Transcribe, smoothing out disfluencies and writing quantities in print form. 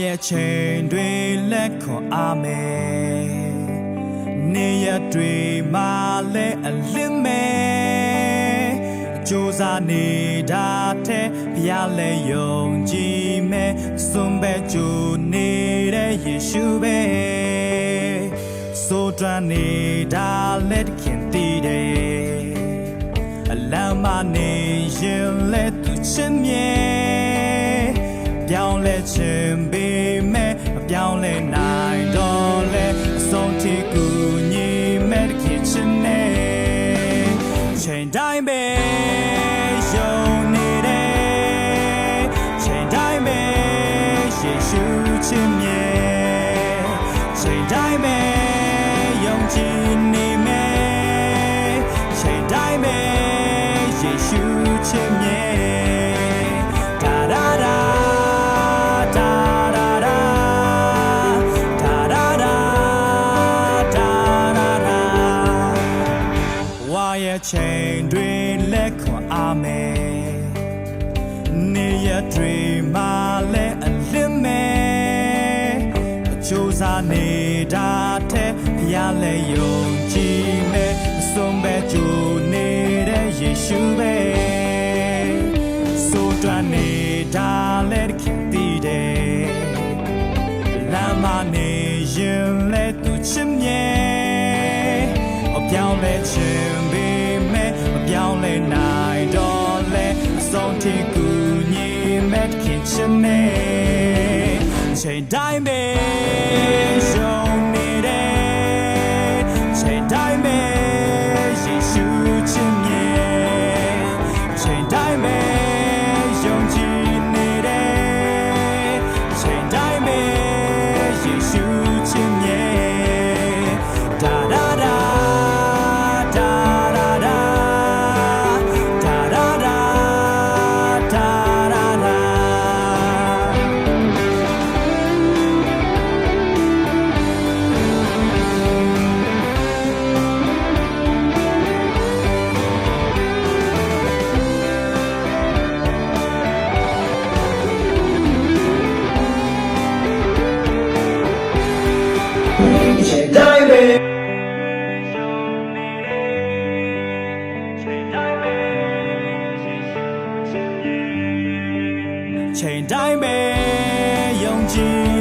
ရဲ့ချိန်တွေလက်ခွန်အားမယ်နေရတွေမှာလဲအလင်းမယ်ကြိုးစားနေတာတဲ့ဘုရားလဲယုံကြည်မယ်စွန့်ပဲကြိုးနေတဲ့ယေရှုပဲဆိုတွန်းနေတာလက်ခင်တည်တယ်အလမ်းမနေရင်လဲသူချင်မြဲပြောင်းလဲခြင်းပေးမယ်မပြောင်းလဲနိုင်တော့လဲအဆုံးထိကူညီမဲ့ခင်ချင်နေချိန်တိုင်းပဲယုံနေတယ်ချိန်တိုင်းပဲယေရှုချင်မြဲချိန်တိုင်းပဲယုံကြည်နေမယ်ချိန်တိုင်းပဲယေရှုချင်မြဲချိန်တွေလက်ခွန်အားမယ်နေရတွေမှာလဲအလင်းမယ်အကျိုးစားနေတာတဲ့ဘုရားလဲယုံကြည်မယ်အစွန်ပဲကြိုးနေတဲ့ယေရှုပဲဆိုတွန်းနေတာလဲခင်တည်တယ်လမ်းမနေရင်လဲသူချစ်မြဲအပြောင်းလဲခြင်းပြောင်းလဲနိုင်တော့လဲအဆုံးထိကူညီမဲ့ခင်ချင်နေချိန်တိုင်းပဲရှုံးနေတယ်ချိန်တိုင်းပဲယေရှုချင်မြဲချိန်တိုင်းပဲယုံကြည်နေတယ်ချိန်တိုင်းပဲယေရှုချင်မြဲဒါဒါဒါချိန်တိုင်းပဲချိန်တိုင်းပဲယုံကြည်